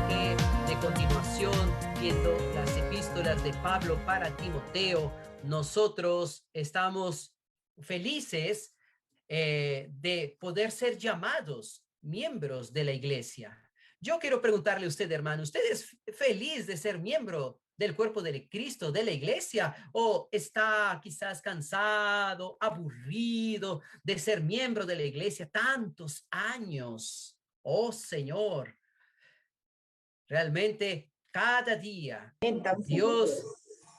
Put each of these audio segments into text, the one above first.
mensaje de continuación, viendo las epístolas de Pablo para Timoteo. Nosotros estamos felices de poder ser llamados miembros de la iglesia. Yo quiero preguntarle a usted, hermano, ¿usted es feliz de ser miembro del cuerpo de Cristo, de la iglesia, o está quizás cansado, aburrido de ser miembro de la iglesia tantos años? Oh Señor, realmente cada día Dios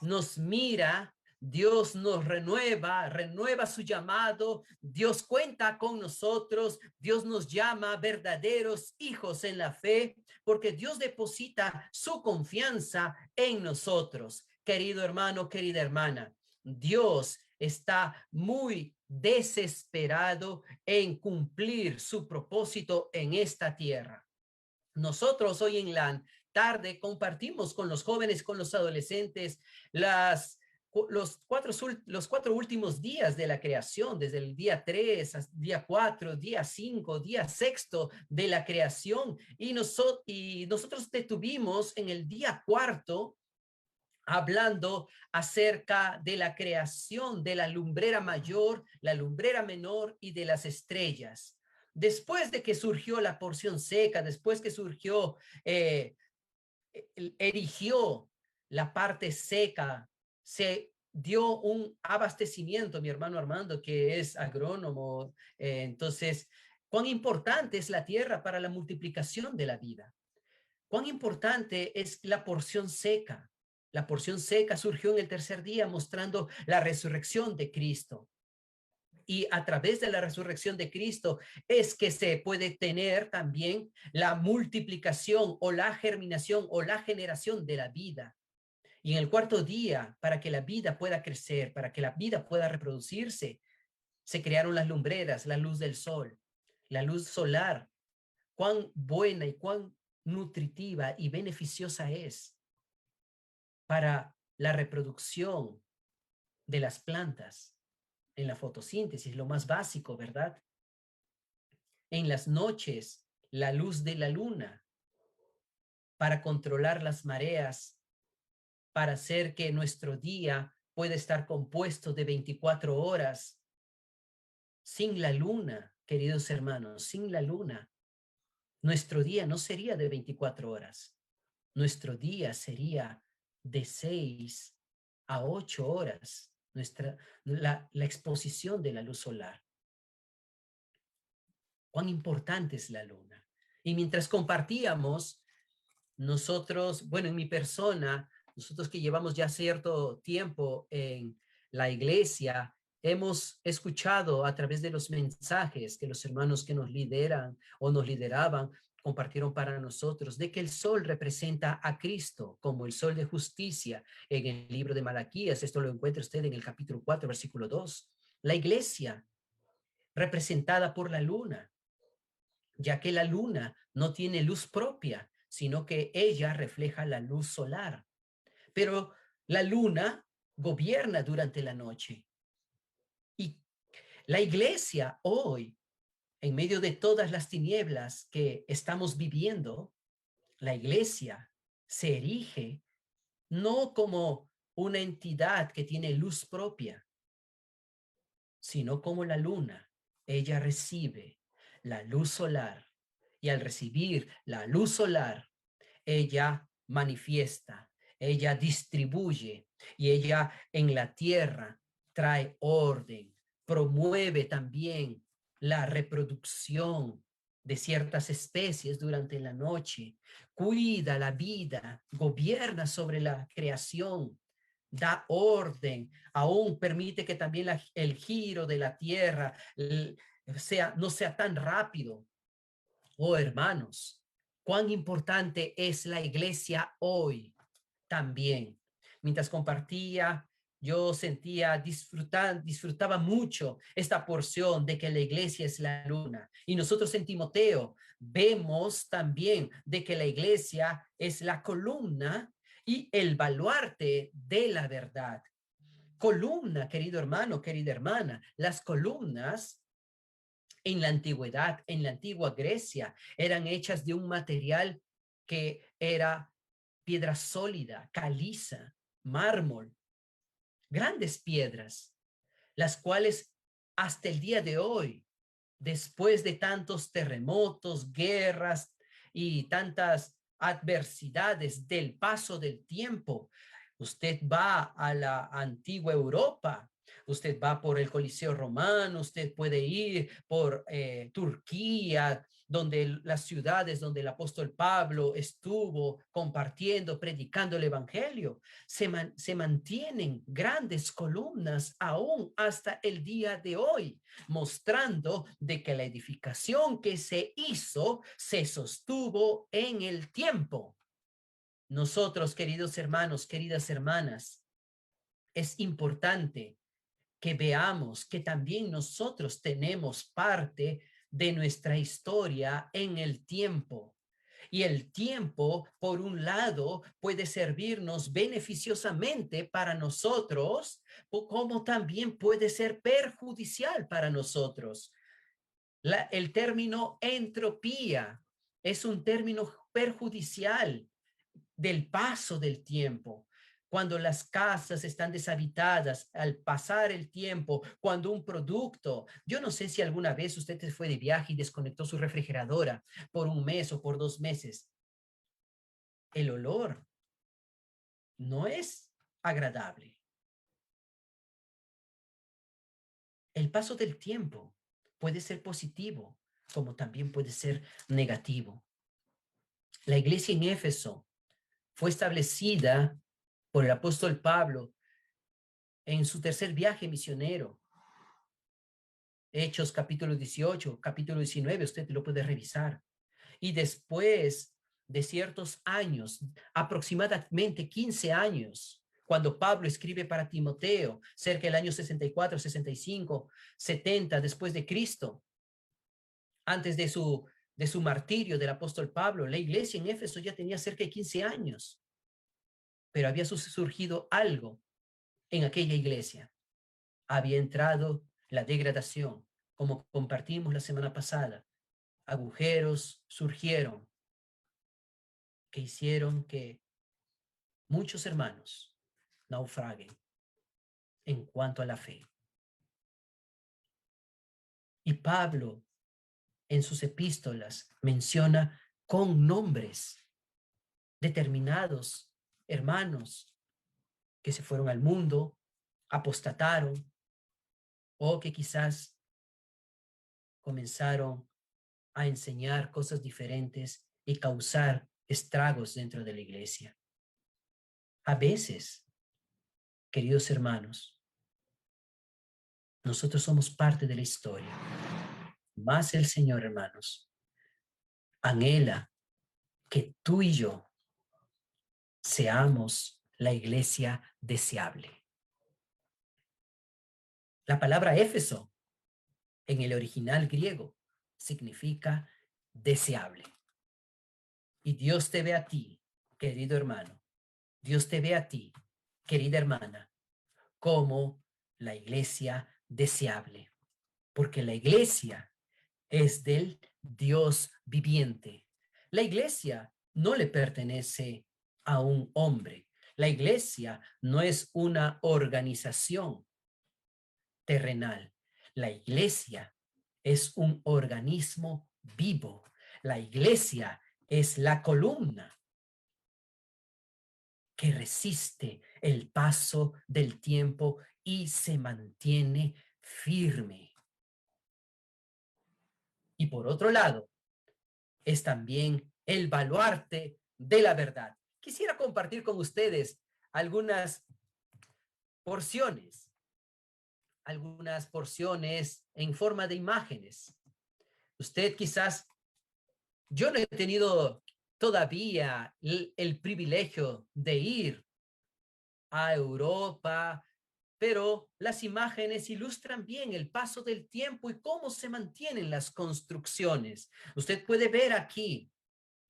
nos mira, Dios nos renueva su llamado, Dios cuenta con nosotros, Dios nos llama verdaderos hijos en la fe, porque Dios deposita su confianza en nosotros. Querido hermano, querida hermana, Dios está muy desesperado en cumplir su propósito en esta tierra. Nosotros hoy en la tarde compartimos con los jóvenes, con los adolescentes, los cuatro últimos días de la creación, desde el día 3, día 4, día 5, día sexto de la creación. Y nosotros detuvimos en el día cuarto hablando acerca de la creación de la lumbrera mayor, la lumbrera menor y de las estrellas. Después de que surgió la porción seca, después que surgió, erigió la parte seca, se dio un abastecimiento, mi hermano Armando, que es agrónomo. Entonces, cuán importante es la tierra para la multiplicación de la vida. Cuán importante es la porción seca. La porción seca surgió en el tercer día mostrando la resurrección de Cristo. Y a través de la resurrección de Cristo es que se puede tener también la multiplicación o la germinación o la generación de la vida. Y en el cuarto día, para que la vida pueda crecer, para que la vida pueda reproducirse, se crearon las lumbreras, la luz del sol, la luz solar. Cuán buena y cuán nutritiva y beneficiosa es para la reproducción de las plantas en la fotosíntesis, lo más básico, ¿verdad? En las noches, la luz de la luna para controlar las mareas, para hacer que nuestro día pueda estar compuesto de 24 horas. Sin la luna, queridos hermanos, sin la luna, nuestro día no sería de 24 horas. Nuestro día sería de 6 a 8 horas, la exposición de la luz solar. Cuán importante es la luna. Y mientras compartíamos, nosotros, bueno, en mi persona, nosotros que llevamos ya cierto tiempo en la iglesia, hemos escuchado a través de los mensajes que los hermanos que nos lideran o nos lideraban compartieron para nosotros, de que el sol representa a Cristo como el sol de justicia en el libro de Malaquías. Esto lo encuentra usted en el capítulo 4, versículo 2. La iglesia representada por la luna, ya que la luna no tiene luz propia, sino que ella refleja la luz solar. Pero la luna gobierna durante la noche. Y la iglesia hoy, en medio de todas las tinieblas que estamos viviendo, la iglesia se erige no como una entidad que tiene luz propia, sino como la luna. Ella recibe la luz solar y al recibir la luz solar, ella manifiesta, ella distribuye y ella en la tierra trae orden, promueve también la reproducción de ciertas especies durante la noche, cuida la vida, gobierna sobre la creación, da orden, aún permite que también el giro de la tierra no sea tan rápido. Oh, hermanos, cuán importante es la iglesia hoy también. Mientras compartía, yo disfrutaba mucho esta porción de que la iglesia es la luna. Y nosotros en Timoteo vemos también de que la iglesia es la columna y el baluarte de la verdad. Columna, querido hermano, querida hermana, las columnas en la antigüedad, en la antigua Grecia, eran hechas de un material que era piedra sólida, caliza, mármol, grandes piedras, las cuales hasta el día de hoy, después de tantos terremotos, guerras y tantas adversidades del paso del tiempo, usted va a la antigua Europa, usted va por el Coliseo Romano, usted puede ir por Turquía, donde las ciudades donde el apóstol Pablo estuvo compartiendo, predicando el evangelio, se mantienen grandes columnas aún hasta el día de hoy, mostrando de que la edificación que se hizo se sostuvo en el tiempo. Nosotros, queridos hermanos, queridas hermanas, es importante que veamos que también nosotros tenemos parte de nuestra historia en el tiempo. Y el tiempo, por un lado, puede servirnos beneficiosamente para nosotros, como también puede ser perjudicial para nosotros. El término entropía es un término perjudicial del paso del tiempo. Cuando las casas están deshabitadas, al pasar el tiempo, cuando un producto, yo no sé si alguna vez usted fue de viaje y desconectó su refrigeradora por un mes o por 2 meses, el olor no es agradable. El paso del tiempo puede ser positivo, como también puede ser negativo. La iglesia en Éfeso fue establecida por el apóstol Pablo en su tercer viaje misionero. Hechos capítulo 18, capítulo 19, usted lo puede revisar. Y después de ciertos años, aproximadamente 15 años, cuando Pablo escribe para Timoteo, cerca del año 64, 65, 70 después de Cristo, antes de su martirio del apóstol Pablo, la iglesia en Éfeso ya tenía cerca de 15 años, pero había surgido algo en aquella iglesia. Había entrado la degradación, como compartimos la semana pasada. Agujeros surgieron que hicieron que muchos hermanos naufraguen en cuanto a la fe. Y Pablo en sus epístolas menciona con nombres determinados hermanos que se fueron al mundo, apostataron o que quizás comenzaron a enseñar cosas diferentes y causar estragos dentro de la iglesia. A veces, queridos hermanos, nosotros somos parte de la historia. Más el Señor, hermanos, anhela que tú y yo seamos la iglesia deseable. La palabra Éfeso en el original griego significa deseable. Y Dios te ve a ti, querido hermano. Dios te ve a ti, querida hermana, como la iglesia deseable. Porque la iglesia es del Dios viviente. La iglesia no le pertenece a un hombre. La iglesia no es una organización terrenal. La iglesia es un organismo vivo. La iglesia es la columna que resiste el paso del tiempo y se mantiene firme. Y por otro lado, es también el baluarte de la verdad. Quisiera compartir con ustedes algunas porciones, en forma de imágenes. Usted quizás, yo no he tenido todavía el privilegio de ir a Europa, pero las imágenes ilustran bien el paso del tiempo y cómo se mantienen las construcciones. Usted puede ver aquí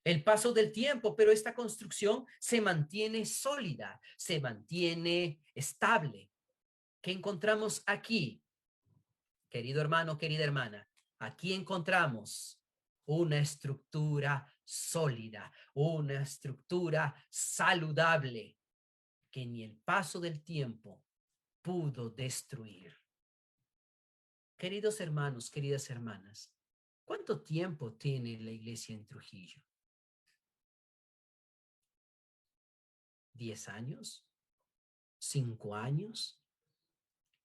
el paso del tiempo, pero esta construcción se mantiene sólida, se mantiene estable. ¿Qué encontramos aquí? Querido hermano, querida hermana, aquí encontramos una estructura sólida, una estructura saludable que ni el paso del tiempo pudo destruir. Queridos hermanos, queridas hermanas, ¿cuánto tiempo tiene la iglesia en Trujillo? ¿10 años? ¿5 años?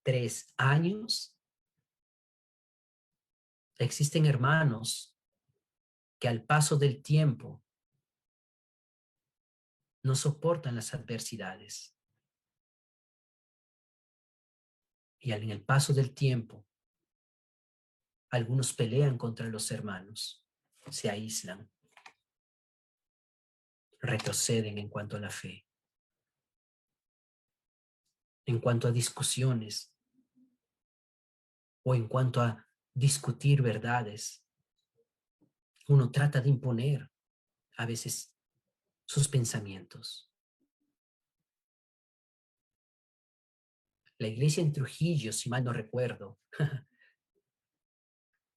¿3 años? Existen hermanos que al paso del tiempo no soportan las adversidades. Y en el paso del tiempo, algunos pelean contra los hermanos, se aíslan, retroceden en cuanto a la fe, en cuanto a discusiones o en cuanto a discutir verdades. Uno trata de imponer a veces sus pensamientos. La iglesia en Trujillo, si mal no recuerdo,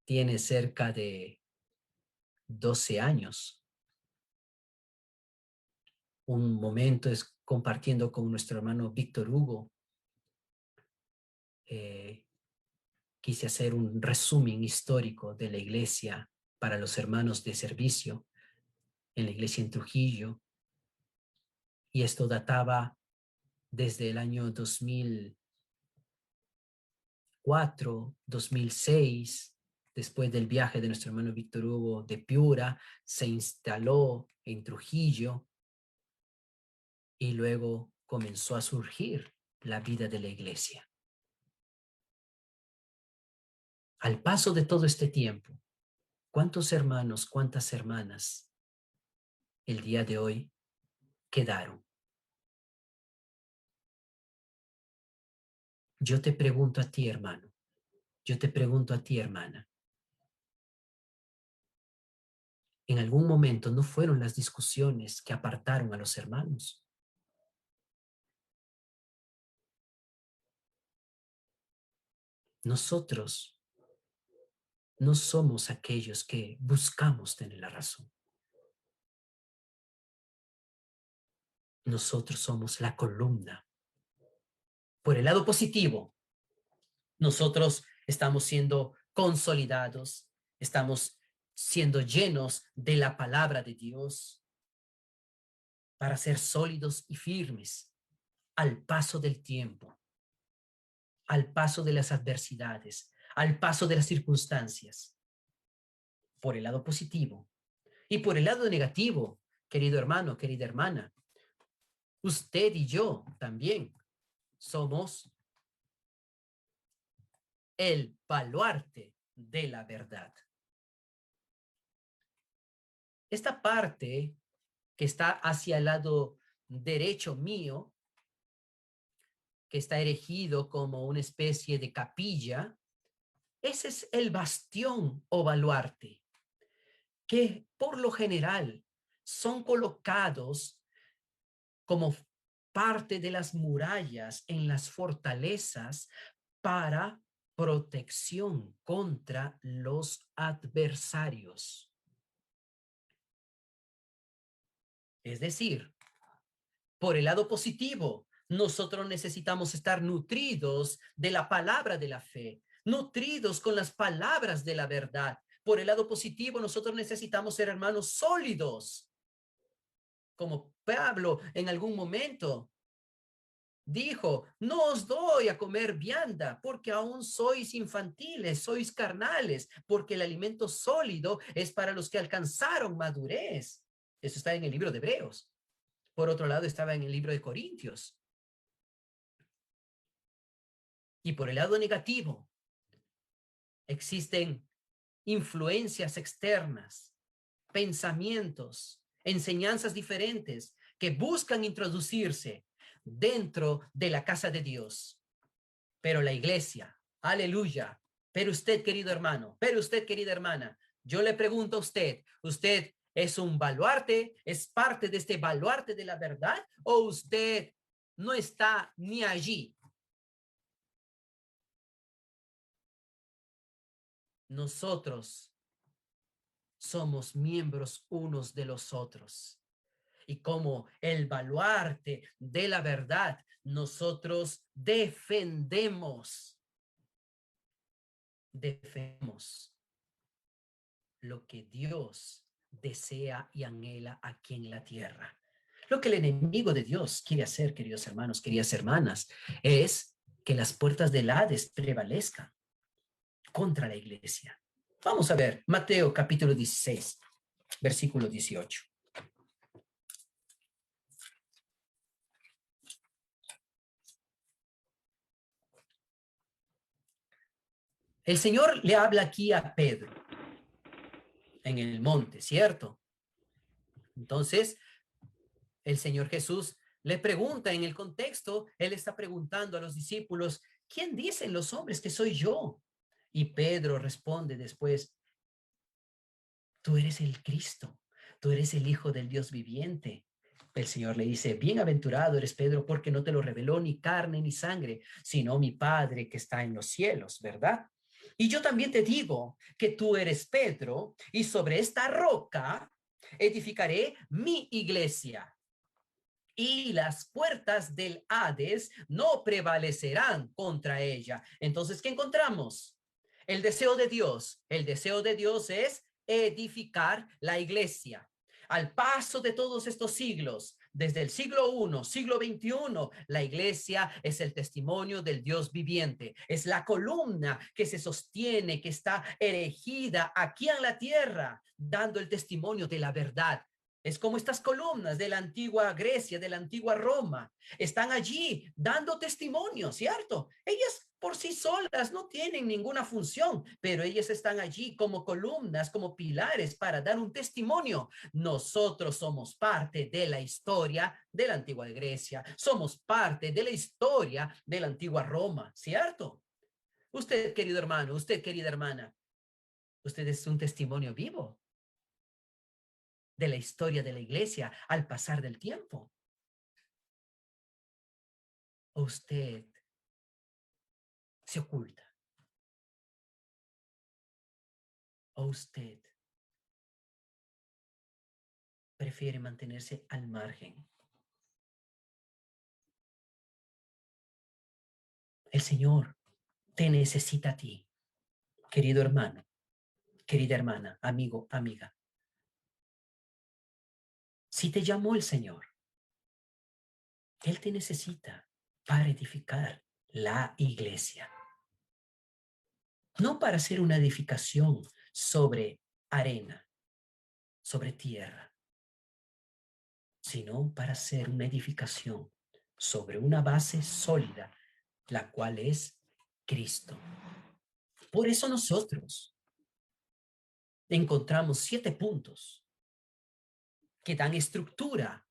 tiene cerca de 12 años. Un momento es compartiendo con nuestro hermano Víctor Hugo. Quise hacer un resumen histórico de la iglesia para los hermanos de servicio en la iglesia en Trujillo. Y esto databa desde el año 2004, 2006, después del viaje de nuestro hermano Víctor Hugo de Piura, se instaló en Trujillo y luego comenzó a surgir la vida de la iglesia. Al paso de todo este tiempo, ¿cuántos hermanos, cuántas hermanas el día de hoy quedaron? Yo te pregunto a ti, hermano, yo te pregunto a ti, hermana, ¿en algún momento no fueron las discusiones que apartaron a los hermanos? Nosotros no somos aquellos que buscamos tener la razón. Nosotros somos la columna. Por el lado positivo, nosotros estamos siendo consolidados, estamos siendo llenos de la palabra de Dios para ser sólidos y firmes al paso del tiempo, al paso de las adversidades, al paso de las circunstancias. Por el lado positivo. Y por el lado negativo, querido hermano, querida hermana, usted y yo también somos el baluarte de la verdad. Esta parte que está hacia el lado derecho mío, que está erigido como una especie de capilla, ese es el bastión o baluarte, que por lo general son colocados como parte de las murallas en las fortalezas para protección contra los adversarios. Es decir, por el lado positivo, nosotros necesitamos estar nutridos de la palabra de la fe, nutridos con las palabras de la verdad. Por el lado positivo, nosotros necesitamos ser hermanos sólidos, como Pablo en algún momento dijo: no os doy a comer vianda porque aún sois infantiles, sois carnales, porque el alimento sólido es para los que alcanzaron madurez. Eso está en el libro de Hebreos. Por otro lado, estaba en el libro de Corintios. Y por el lado negativo, existen influencias externas, pensamientos, enseñanzas diferentes que buscan introducirse dentro de la casa de Dios. Pero la iglesia, aleluya, pero usted, querido hermano, pero usted, querida hermana, yo le pregunto a usted, ¿usted es un baluarte, es parte de este baluarte de la verdad o usted no está ni allí? Nosotros somos miembros unos de los otros. Y como el baluarte de la verdad, nosotros defendemos lo que Dios desea y anhela aquí en la tierra. Lo que el enemigo de Dios quiere hacer, queridos hermanos, queridas hermanas, es que las puertas del Hades prevalezcan contra la iglesia. Vamos a ver Mateo capítulo 16, versículo 18. El Señor le habla aquí a Pedro en el monte, ¿cierto? Entonces, el Señor Jesús le pregunta en el contexto, él está preguntando a los discípulos, ¿quién dicen los hombres que soy yo? Y Pedro responde después, tú eres el Cristo, tú eres el Hijo del Dios viviente. El Señor le dice, bienaventurado eres Pedro, porque no te lo reveló ni carne ni sangre, sino mi Padre que está en los cielos, ¿verdad? Y yo también te digo que tú eres Pedro, y sobre esta roca edificaré mi iglesia, y las puertas del Hades no prevalecerán contra ella. Entonces, ¿qué encontramos? El deseo de Dios es edificar la iglesia. Al paso de todos estos siglos, desde el siglo I, siglo XXI, la iglesia es el testimonio del Dios viviente. Es la columna que se sostiene, que está erigida aquí en la tierra, dando el testimonio de la verdad. Es como estas columnas de la antigua Grecia, de la antigua Roma. Están allí dando testimonio, ¿cierto? Ellas por sí solas no tienen ninguna función, pero ellas están allí como columnas, como pilares para dar un testimonio. Nosotros somos parte de la historia de la antigua Grecia. Somos parte de la historia de la antigua Roma, ¿cierto? Usted, querido hermano, usted, querida hermana, usted es un testimonio vivo de la historia de la iglesia al pasar del tiempo. ¿O usted se oculta? ¿O usted prefiere mantenerse al margen? El Señor te necesita a ti, querido hermano, querida hermana, amigo, amiga. Si te llamó el Señor, Él te necesita para edificar la iglesia. No para hacer una edificación sobre arena, sobre tierra, sino para hacer una edificación sobre una base sólida, la cual es Cristo. Por eso nosotros encontramos 7 puntos que dan estructura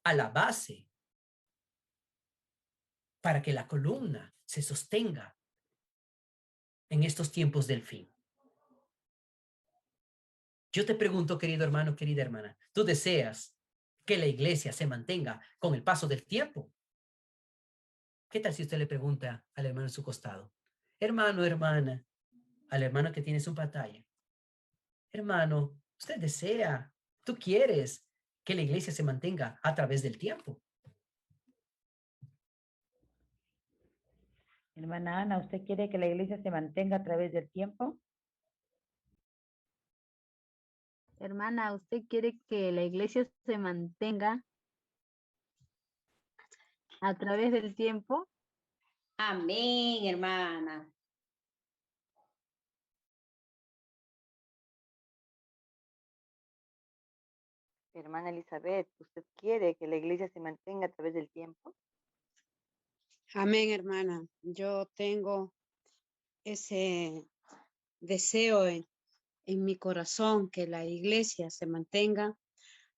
a la base para que la columna se sostenga en estos tiempos del fin. Yo te pregunto, querido hermano, querida hermana, ¿tú deseas que la iglesia se mantenga con el paso del tiempo? ¿Qué tal si usted le pregunta al hermano en su costado? Hermano, hermana, al hermano que tiene su pantalla. Hermano, usted desea, tú quieres que la iglesia se mantenga a través del tiempo. Hermana Ana, ¿usted quiere que la iglesia se mantenga a través del tiempo? Hermana, ¿usted quiere que la iglesia se mantenga a través del tiempo? Amén, hermana. Hermana Elizabeth, ¿usted quiere que la iglesia se mantenga a través del tiempo? Amén, hermana. Yo tengo ese deseo en mi corazón que la iglesia se mantenga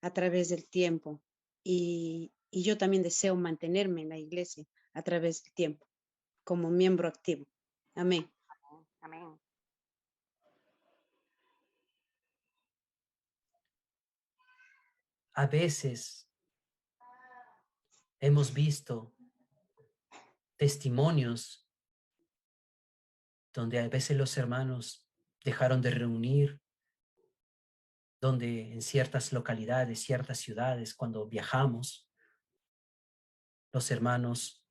a través del tiempo. Y yo también deseo mantenerme en la iglesia a través del tiempo como miembro activo. Amén. Amén. A veces hemos visto testimonios donde a veces los hermanos dejaron de reunir donde en ciertas localidades, ciertas ciudades, cuando viajamos, los hermanos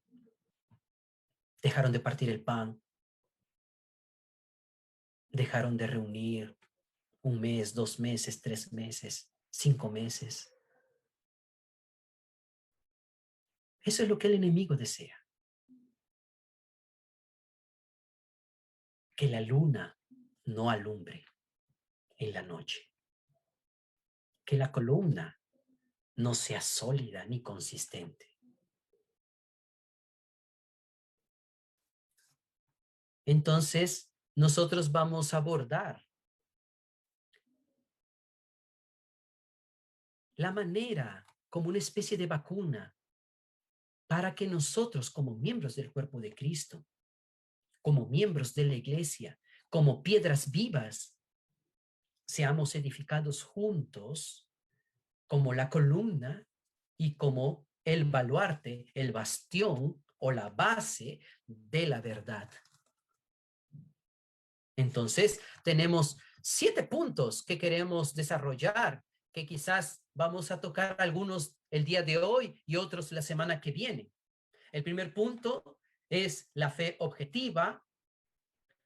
dejaron de partir el pan, dejaron de reunir 1 mes, 2 meses, 3 meses, 5 meses. Eso es lo que el enemigo desea. Que la luna no alumbre en la noche. Que la columna no sea sólida ni consistente. Entonces, nosotros vamos a abordar la manera como una especie de vacuna para que nosotros, como miembros del cuerpo de Cristo, como miembros de la iglesia, como piedras vivas, seamos edificados juntos como la columna y como el baluarte, el bastión o la base de la verdad. Entonces, tenemos 7 puntos que queremos desarrollar, que quizás vamos a tocar algunos el día de hoy y otros la semana que viene. El primer punto es la fe objetiva,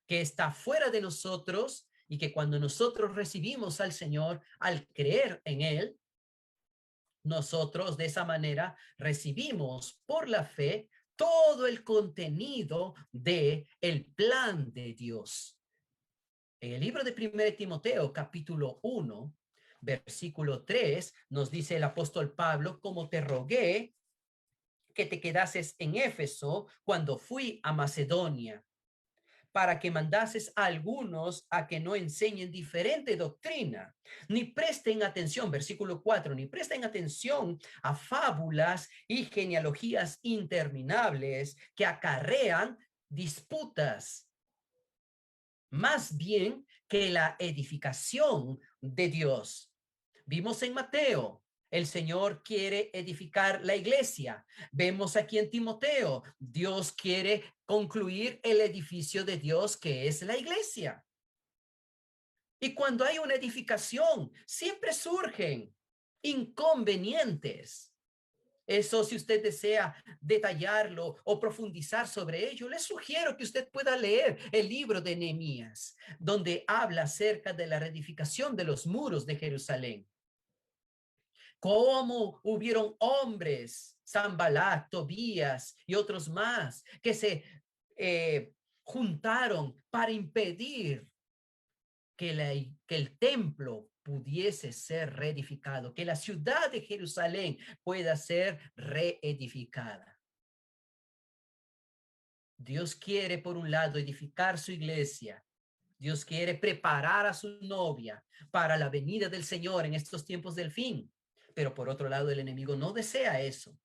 que está fuera de nosotros y que cuando nosotros recibimos al Señor, al creer en Él, nosotros de esa manera recibimos por la fe todo el contenido de el plan de Dios. En el libro de 1 Timoteo, capítulo 1, versículo 3, nos dice el apóstol Pablo: como te rogué que te quedases en Éfeso cuando fui a Macedonia, para que mandases a algunos a que no enseñen diferente doctrina, ni presten atención, versículo 4, ni presten atención a fábulas y genealogías interminables que acarrean disputas, más bien que la edificación de Dios. Vimos en Mateo, el Señor quiere edificar la iglesia. Vemos aquí en Timoteo, Dios quiere concluir el edificio de Dios, que es la iglesia. Y cuando hay una edificación, siempre surgen inconvenientes. Eso, si usted desea detallarlo o profundizar sobre ello, le sugiero que usted pueda leer el libro de Nehemías, donde habla acerca de la reedificación de los muros de Jerusalén. Cómo hubieron hombres, Sanballat, Tobías y otros más, que se juntaron para impedir que el templo pudiese ser reedificado, que la ciudad de Jerusalén pueda ser reedificada. Dios quiere, por un lado, edificar su iglesia. Dios quiere preparar a su novia para la venida del Señor en estos tiempos del fin. Pero por otro lado, el enemigo no desea eso.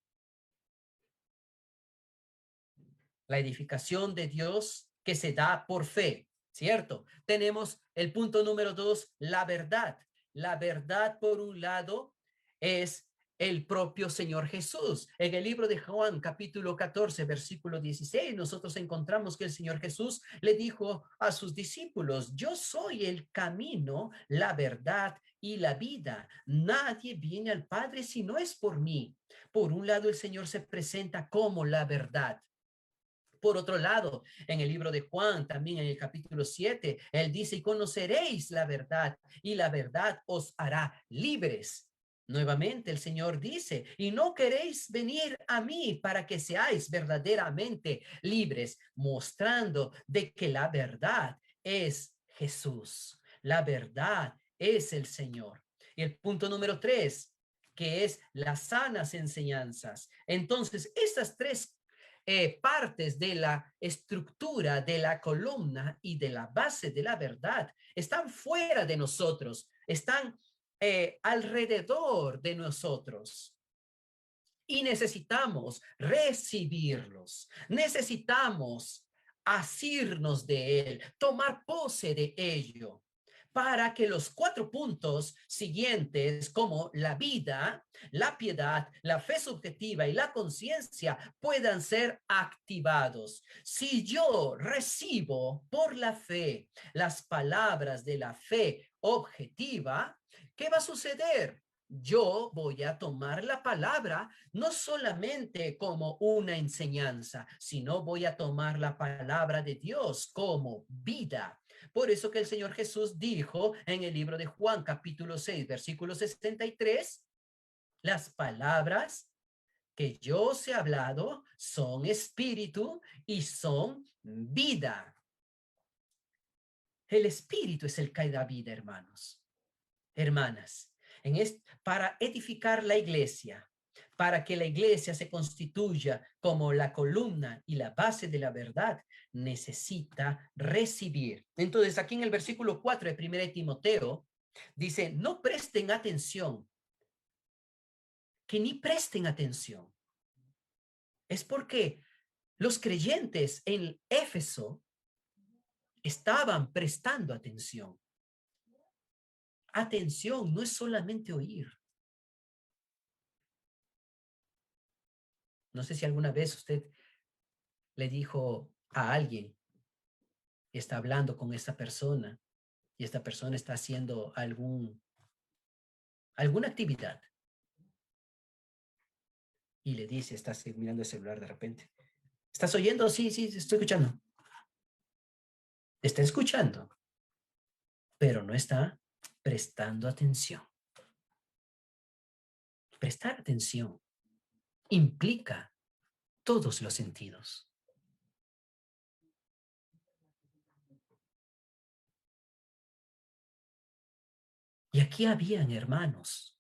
La edificación de Dios que se da por fe, ¿cierto? Tenemos el punto número 2, la verdad. La verdad, por un lado, es el propio Señor Jesús. En el libro de Juan, capítulo 14, versículo 16, nosotros encontramos que el Señor Jesús le dijo a sus discípulos: yo soy el camino, la verdad y la vida. Nadie viene al Padre si no es por mí. Por un lado, el Señor se presenta como la verdad. Por otro lado, en el libro de Juan, también en el capítulo 7, él dice: y conoceréis la verdad, y la verdad os hará libres. Nuevamente el Señor dice: y no queréis venir a mí para que seáis verdaderamente libres, mostrando de que la verdad es Jesús. La verdad es el Señor. Y el punto número 3, que es las sanas enseñanzas. Entonces, estas 3 partes de la estructura de la columna y de la base de la verdad están fuera de nosotros, están alrededor de nosotros. Y necesitamos recibirlos, necesitamos asirnos de él, tomar pose de ello, para que los 4 puntos siguientes, como la vida, la piedad, la fe subjetiva y la conciencia, puedan ser activados. Si yo recibo por la fe las palabras de la fe objetiva, ¿qué va a suceder? Yo voy a tomar la palabra no solamente como una enseñanza, sino voy a tomar la palabra de Dios como vida. Por eso que el Señor Jesús dijo en el libro de Juan, capítulo 6, versículo 63, las palabras que yo os he hablado son espíritu y son vida. El espíritu es el que da vida, hermanos, hermanas. Para edificar la iglesia, para que la iglesia se constituya como la columna y la base de la verdad, necesita recibir. Entonces, aquí en el versículo 4 de 1 Timoteo, dice, no presten atención, que ni presten atención. Es porque los creyentes en Éfeso estaban prestando atención. Atención no es solamente oír. No sé si alguna vez usted le dijo a alguien, está hablando con esta persona y esta persona está haciendo alguna actividad y le dice, estás mirando el celular de repente. ¿Estás oyendo? Sí, estoy escuchando. Está escuchando, pero no está prestando atención. Prestar atención implica todos los sentidos. Y aquí habían hermanos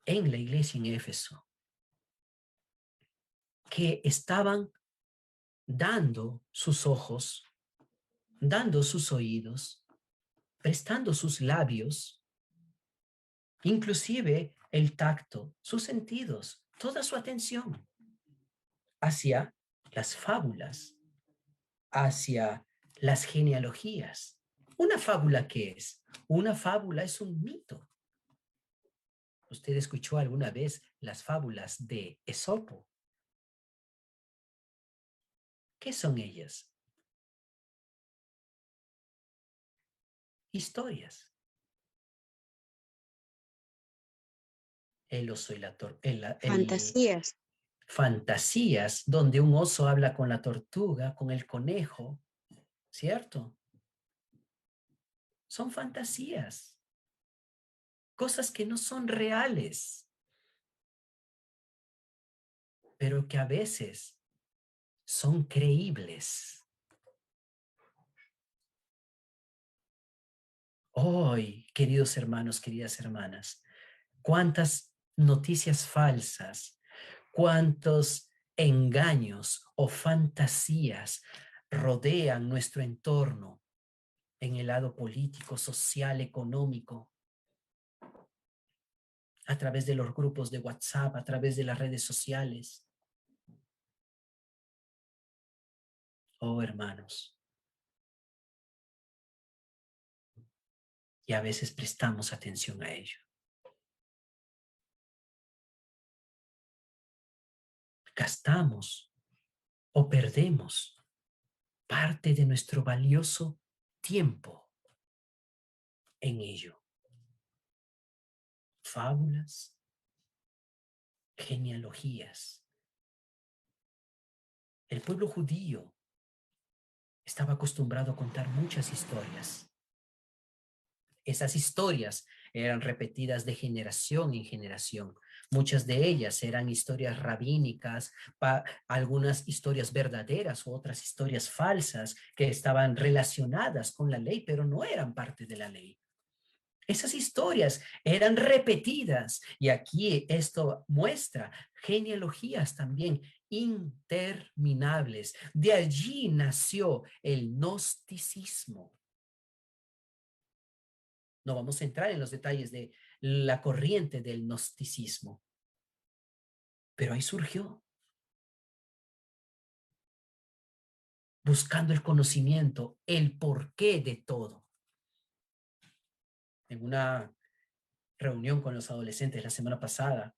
en la iglesia en Éfeso que estaban dando sus ojos, dando sus oídos, prestando sus labios, inclusive el tacto, sus sentidos, toda su atención hacia las fábulas, hacia las genealogías. ¿Una fábula qué es? Una fábula es un mito. ¿Usted escuchó alguna vez las fábulas de Esopo? ¿Qué son ellas? Historias. El oso y la Fantasías. fantasías donde un oso habla con la tortuga, con el conejo, ¿cierto? Son fantasías, cosas que no son reales, pero que a veces son creíbles. Hoy, queridos hermanos, queridas hermanas, cuántas noticias falsas, cuántos engaños o fantasías rodean nuestro entorno en el lado político, social, económico, a través de los grupos de WhatsApp, a través de las redes sociales. Oh, hermanos. Y a veces prestamos atención a ello. Gastamos o perdemos parte de nuestro valioso tiempo en ello. Fábulas, genealogías. El pueblo judío estaba acostumbrado a contar muchas historias. Esas historias eran repetidas de generación en generación. Muchas de ellas eran historias rabínicas, algunas historias verdaderas u otras historias falsas que estaban relacionadas con la ley, pero no eran parte de la ley. Esas historias eran repetidas y aquí esto muestra genealogías también interminables. De allí nació el gnosticismo. No vamos a entrar en los detalles de la corriente del gnosticismo, pero ahí surgió, buscando el conocimiento, el porqué de todo. En una reunión con los adolescentes la semana pasada,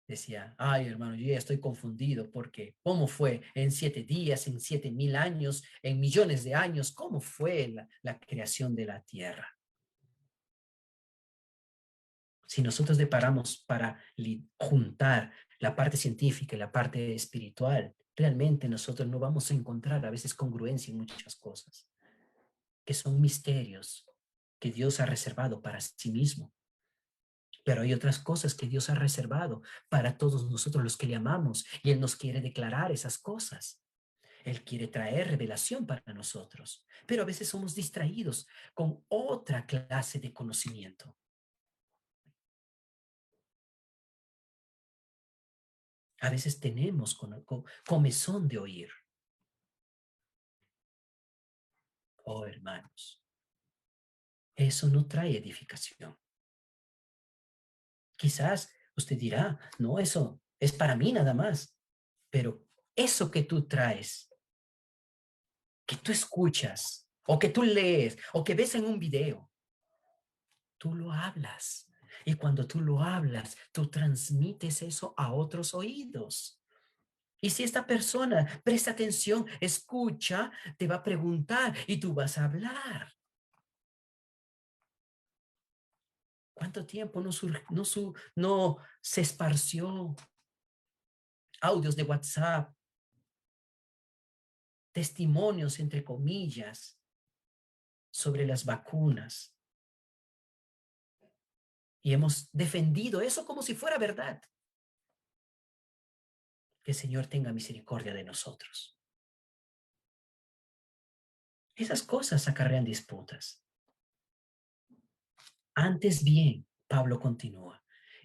decía, ay hermano, yo ya estoy confundido porque ¿cómo fue en 7 días, en 7,000 años, en millones de años? ¿Cómo fue la creación de la tierra? Si nosotros deparamos para juntar la parte científica y la parte espiritual, realmente nosotros no vamos a encontrar a veces congruencia en muchas cosas, que son misterios que Dios ha reservado para sí mismo. Pero hay otras cosas que Dios ha reservado para todos nosotros los que le amamos, y Él nos quiere declarar esas cosas. Él quiere traer revelación para nosotros, pero a veces somos distraídos con otra clase de conocimiento. A veces tenemos comezón de oír. Oh, hermanos, eso no trae edificación. Quizás usted dirá, no, eso es para mí nada más, pero eso que tú traes, que tú escuchas, o que tú lees, o que ves en un video, tú lo hablas. Y cuando tú lo hablas, tú transmites eso a otros oídos. Y si esta persona presta atención, escucha, te va a preguntar y tú vas a hablar. ¿Cuánto tiempo no se esparció audios de WhatsApp, testimonios entre comillas sobre las vacunas? Y hemos defendido eso como si fuera verdad. Que el Señor tenga misericordia de nosotros. Esas cosas acarrean disputas. Antes bien, Pablo continúa,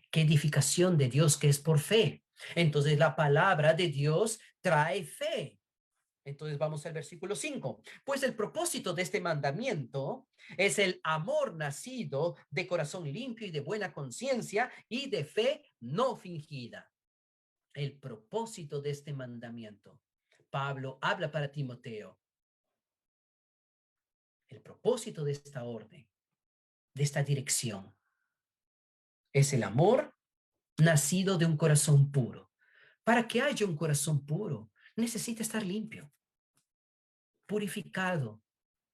que edificación de Dios que es por fe. Entonces la palabra de Dios trae fe. Entonces vamos al versículo 5. Pues el propósito de este mandamiento es el amor nacido de corazón limpio y de buena conciencia y de fe no fingida. El propósito de este mandamiento. Pablo habla para Timoteo. El propósito de esta orden, de esta dirección, es el amor nacido de un corazón puro. Para que haya un corazón puro, necesita estar limpio, purificado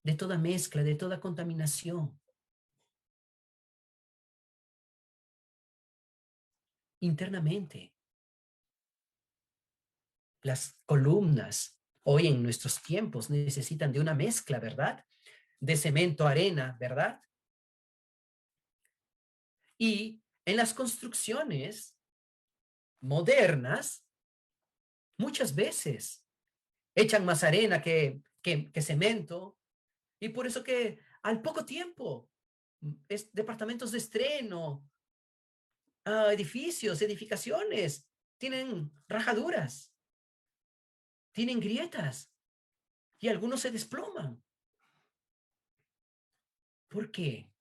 de toda mezcla, de toda contaminación. Internamente, las columnas hoy en nuestros tiempos necesitan de una mezcla, ¿verdad? De cemento, arena, ¿verdad? Y en las construcciones modernas, muchas veces echan más arena que cemento, y por eso que al poco tiempo, departamentos de estreno, edificios, edificaciones, tienen rajaduras, tienen grietas, y algunos se desploman. ¿Por qué?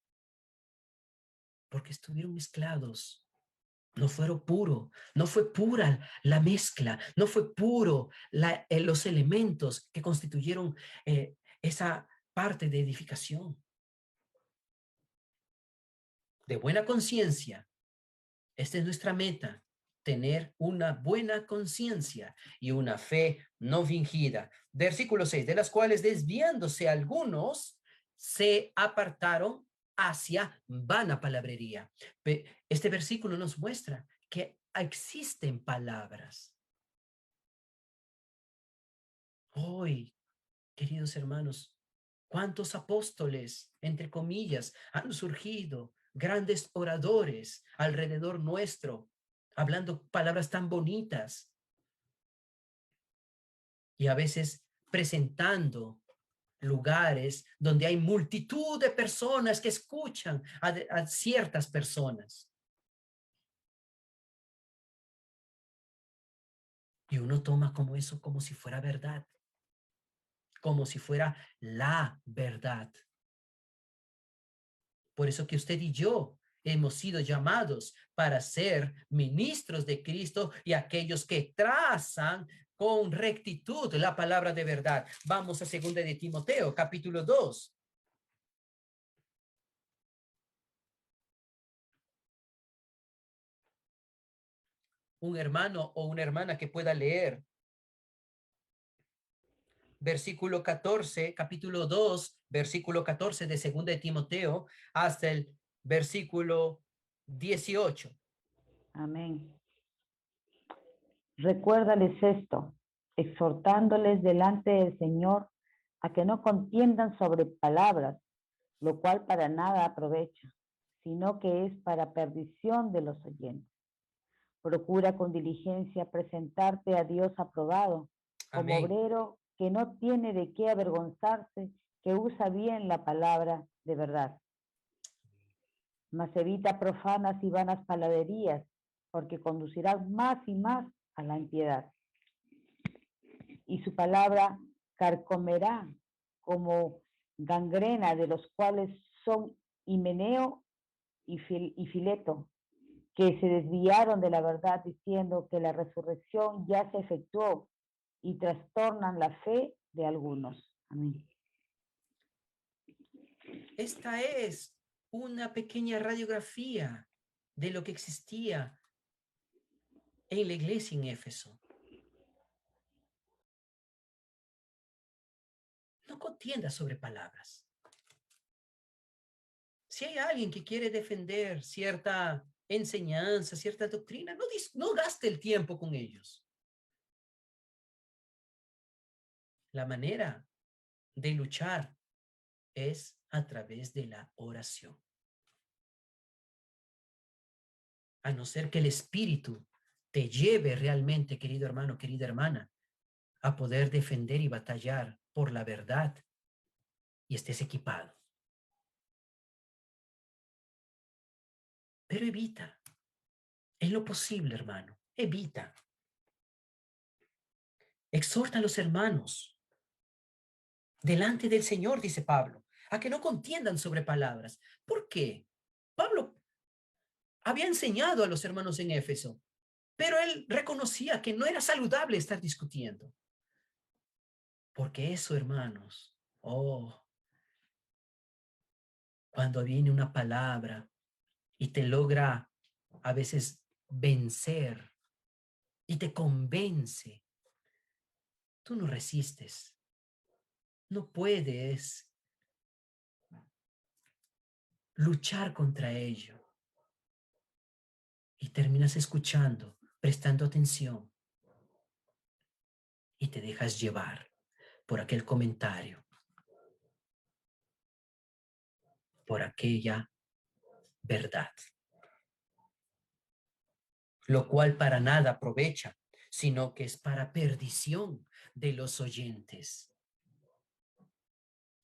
Porque estuvieron mezclados. No fueron puro, no fue pura la mezcla, no fue puro los elementos que constituyeron esa parte de edificación. De buena conciencia, esta es nuestra meta, tener una buena conciencia y una fe no fingida. Versículo 6, de las cuales desviándose algunos se apartaron hacia vana palabrería. Este versículo nos muestra que existen palabras. Hoy, queridos hermanos, ¿cuántos apóstoles, entre comillas, han surgido? Grandes oradores alrededor nuestro, hablando palabras tan bonitas y a veces presentando lugares donde hay multitud de personas que escuchan a ciertas personas. Y uno toma como eso como si fuera verdad, como si fuera la verdad. Por eso que usted y yo hemos sido llamados para ser ministros de Cristo y aquellos que trazan con rectitud la palabra de verdad. Vamos a 2 de Timoteo, capítulo 2. Un hermano o una hermana que pueda leer. Versículo 14, capítulo 2, versículo 14 de 2 de Timoteo, hasta el versículo 18. Amén. Recuérdales esto, exhortándoles delante del Señor a que no contiendan sobre palabras, lo cual para nada aprovecha, sino que es para perdición de los oyentes. Procura con diligencia presentarte a Dios aprobado, como Amén. obrero que no tiene de qué avergonzarse, que usa bien la palabra de verdad. Mas evita profanas y vanas palabrerías, porque conducirán más y más a la impiedad. Y su palabra carcomerá como gangrena, de los cuales son Himeneo y Fileto, que se desviaron de la verdad diciendo que la resurrección ya se efectuó y trastornan la fe de algunos. Amén. Esta es una pequeña radiografía de lo que existía en la iglesia en Éfeso. No contienda sobre palabras. Si hay alguien que quiere defender cierta enseñanza, cierta doctrina, no gaste el tiempo con ellos. La manera de luchar es a través de la oración. A no ser que el Espíritu te lleve realmente, querido hermano, querida hermana, a poder defender y batallar por la verdad y estés equipado. Pero evita, en lo posible, hermano, evita. Exhorta a los hermanos delante del Señor, dice Pablo, a que no contiendan sobre palabras. ¿Por qué? Pablo había enseñado a los hermanos en Éfeso, pero él reconocía que no era saludable estar discutiendo. Porque eso, hermanos, cuando viene una palabra y te logra a veces vencer y te convence, tú no resistes. No puedes luchar contra ello. Y terminas escuchando, prestando atención. Y te dejas llevar por aquel comentario, por aquella verdad. Lo cual para nada aprovecha, sino que es para perdición de los oyentes.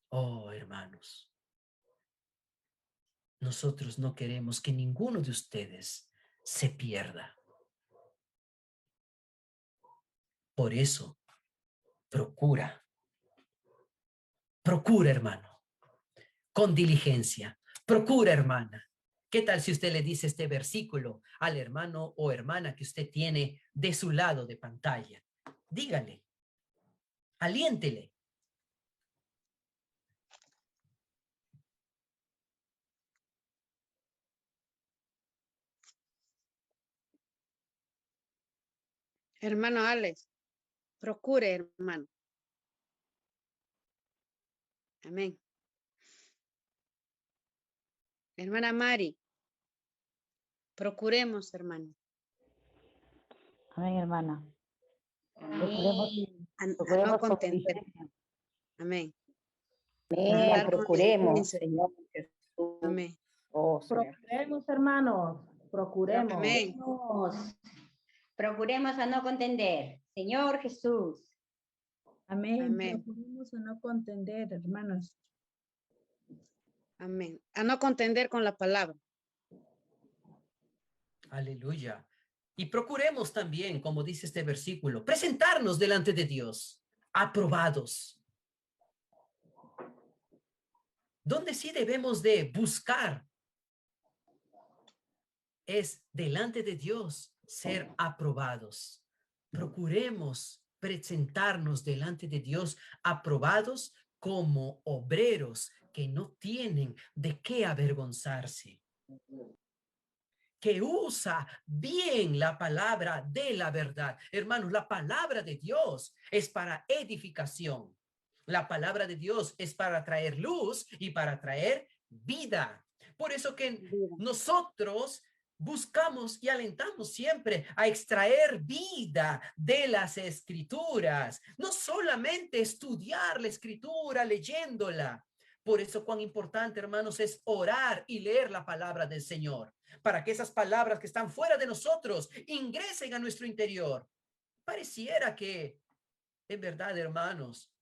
Oh, hermanos, nosotros no queremos que ninguno de ustedes se pierda. Por eso, procura, hermano, con diligencia. Procura, hermana. ¿Qué tal si usted le dice este versículo al hermano o hermana que usted tiene de su lado de pantalla? Dígale, aliéntele. Hermano Alex, procure, hermano. Amén. Hermana Mari, procuremos, hermano. Amén, hermana. Amén. A no Procuremos con contender. diligencia. Amén. Amén. Andar con Procuremos, diligencia. Señor Jesús. Amén. Oh, Señor. Procuremos, hermanos, procuremos. Amén. Procuremos a no contender. Señor Jesús. Amén. Amén. Procuremos a no contender, hermanos. Amén. A no contender con la palabra. Aleluya. Y procuremos también, como dice este versículo, presentarnos delante de Dios, aprobados. Donde sí debemos de buscar es delante de Dios ser aprobados. Procuremos presentarnos delante de Dios aprobados como obreros que no tienen de qué avergonzarse, que usa bien la palabra de la verdad. Hermanos, la palabra de Dios es para edificación. La palabra de Dios es para traer luz y para traer vida. Por eso que nosotros buscamos y alentamos siempre a extraer vida de las escrituras, no solamente estudiar la escritura leyéndola. Por eso cuán importante, hermanos, es orar y leer la palabra del Señor, para que esas palabras que están fuera de nosotros ingresen a nuestro interior. Pareciera que, en verdad, hermanos,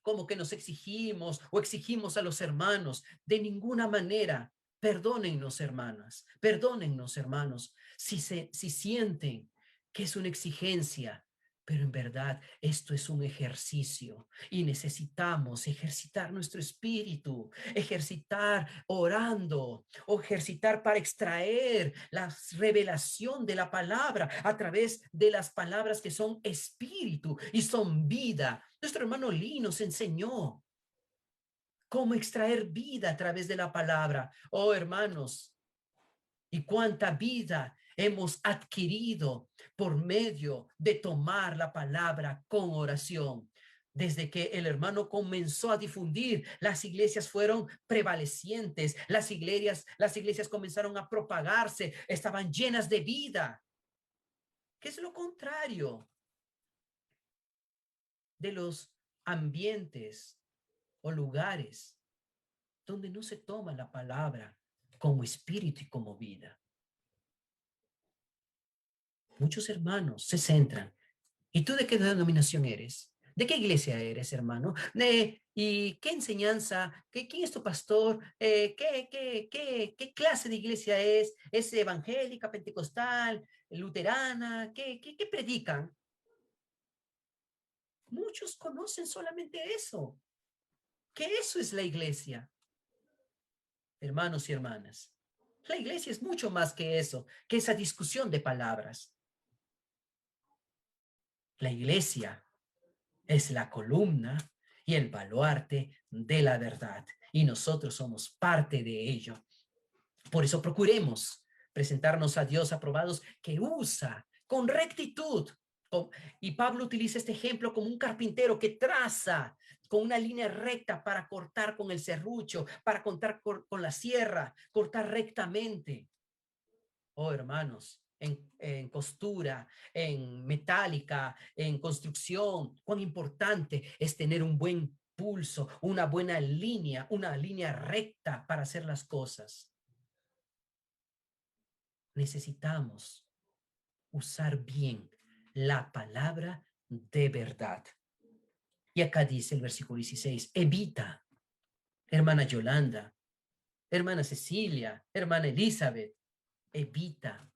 como que nos exigimos o exigimos a los hermanos. De ninguna manera. Perdónennos, hermanas, perdónennos, hermanos, si sienten que es una exigencia, pero en verdad esto es un ejercicio y necesitamos ejercitar nuestro espíritu, ejercitar orando o ejercitar para extraer la revelación de la palabra a través de las palabras que son espíritu y son vida. Nuestro hermano Lee nos enseñó cómo extraer vida a través de la palabra. Oh, hermanos, y cuánta vida hemos adquirido por medio de tomar la palabra con oración. Desde que el hermano comenzó a difundir, las iglesias fueron prevalecientes, las iglesias comenzaron a propagarse, estaban llenas de vida. ¿Qué es lo contrario de los ambientes o lugares donde no se toma la palabra como espíritu y como vida? Muchos hermanos se centran. ¿Y tú de qué denominación eres? ¿De qué iglesia eres, hermano? ¿Y qué enseñanza? ¿Quién es tu pastor? ¿Qué clase de iglesia es? ¿Es evangélica, pentecostal, luterana? ¿Qué predican? Muchos conocen solamente eso. Que eso es la iglesia. Hermanos y hermanas, la iglesia es mucho más que eso, que esa discusión de palabras. La iglesia es la columna y el baluarte de la verdad, y nosotros somos parte de ello. Por eso procuremos presentarnos a Dios aprobados, que usa con rectitud. Y Pablo utiliza este ejemplo como un carpintero que traza con una línea recta para cortar con el serrucho, para cortar con la sierra, cortar rectamente. Oh, hermanos, en costura, en metálica, en construcción, cuán importante es tener un buen pulso, una línea recta para hacer las cosas. Necesitamos usar bien la palabra de verdad. Y acá dice el versículo 16, evita, hermana Yolanda, hermana Cecilia, hermana Elizabeth, evita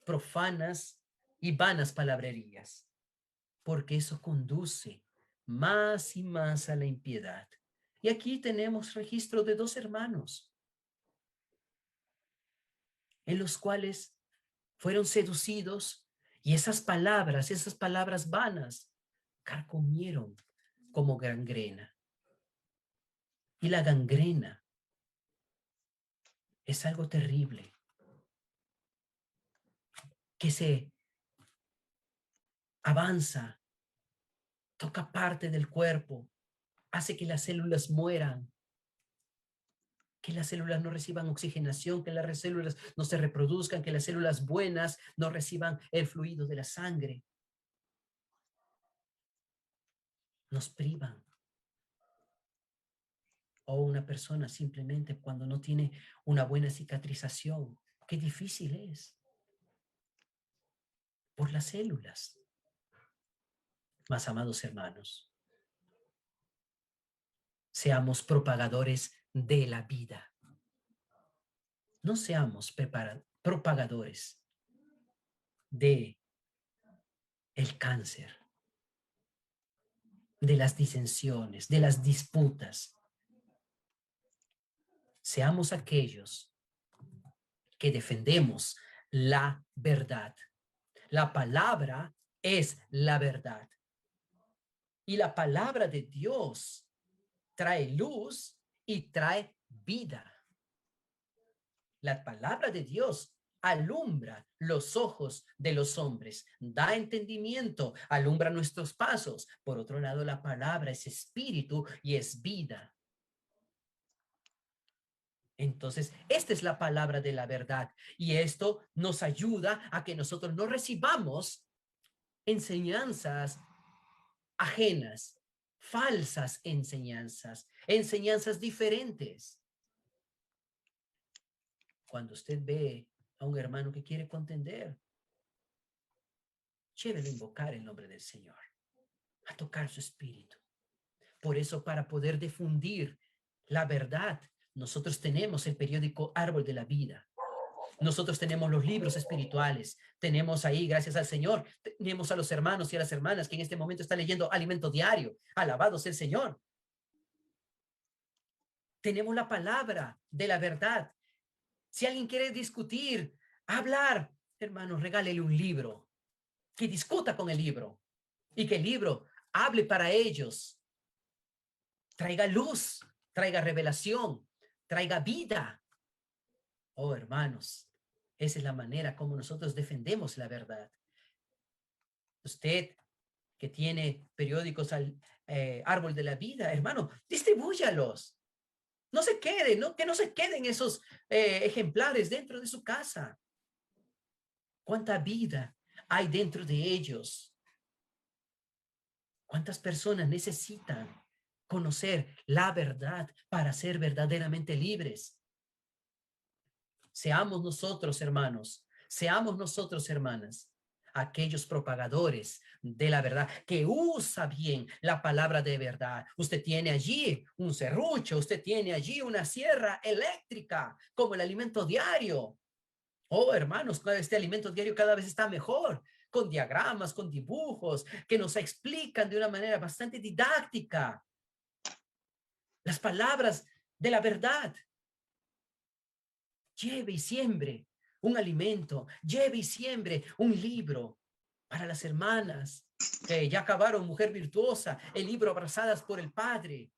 profanas y vanas palabrerías, porque eso conduce más y más a la impiedad. Y aquí tenemos registro de 2 hermanos en los cuales fueron seducidos y esas palabras vanas, carcomieron como gangrena. Y la gangrena es algo terrible que se avanza, toca parte del cuerpo, hace que las células mueran, que las células no reciban oxigenación, que las células no se reproduzcan, que las células buenas no reciban el fluido de la sangre. Nos privan. O una persona simplemente cuando no tiene una buena cicatrización, qué difícil es. Por las células. Más amados hermanos, seamos propagadores de la vida. No seamos propagadores de el cáncer, de las disensiones, de las disputas. Seamos aquellos que defendemos la verdad. La palabra es la verdad. Y la palabra de Dios trae luz y trae vida. La palabra de Dios alumbra los ojos de los hombres, da entendimiento, alumbra nuestros pasos. Por otro lado, la palabra es espíritu y es vida. Entonces, esta es la palabra de la verdad. Y esto nos ayuda a que nosotros no recibamos enseñanzas ajenas, falsas enseñanzas, enseñanzas diferentes. Cuando usted ve a un hermano que quiere contender, llévelo a invocar el nombre del Señor, a tocar su espíritu. Por eso, para poder difundir la verdad, nosotros tenemos el periódico Árbol de la Vida. Nosotros tenemos los libros espirituales. Tenemos ahí, gracias al Señor, tenemos a los hermanos y a las hermanas que en este momento están leyendo Alimento Diario. Alabado sea el Señor. Tenemos la palabra de la verdad. Si alguien quiere discutir, hablar, hermanos, regálele un libro. Que discuta con el libro. Y que el libro hable para ellos. Traiga luz, traiga revelación, traiga vida. Oh, hermanos, esa es la manera como nosotros defendemos la verdad. Usted que tiene periódicos al Árbol de la Vida, hermano, distribúyalos. No se queden, ¿no? Que no se queden esos ejemplares dentro de su casa. ¿Cuánta vida hay dentro de ellos? ¿Cuántas personas necesitan conocer la verdad para ser verdaderamente libres? Seamos nosotros, hermanos, seamos nosotros, hermanas, aquellos propagadores de la verdad, que usa bien la palabra de verdad. Usted tiene allí un serrucho, usted tiene allí una sierra eléctrica, como el alimento diario. Oh, hermanos, este alimento diario cada vez está mejor, con diagramas, con dibujos, que nos explican de una manera bastante didáctica las palabras de la verdad. Lleve y siembre un alimento, lleve y siembre un libro para las hermanas que ya acabaron Mujer Virtuosa, el libro Abrazadas por el Padre.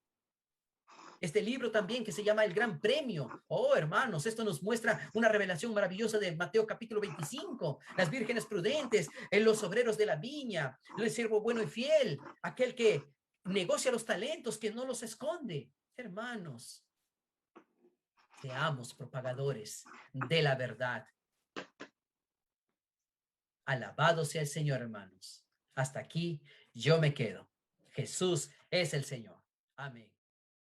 Este libro también que se llama El Gran Premio. Oh, hermanos, esto nos muestra una revelación maravillosa de Mateo capítulo 25. Las vírgenes prudentes, los obreros de la viña, el siervo bueno y fiel, aquel que negocia los talentos, que no los esconde. Hermanos, seamos propagadores de la verdad. Alabado sea el Señor, hermanos. Hasta aquí yo me quedo. Jesús es el Señor. Amén.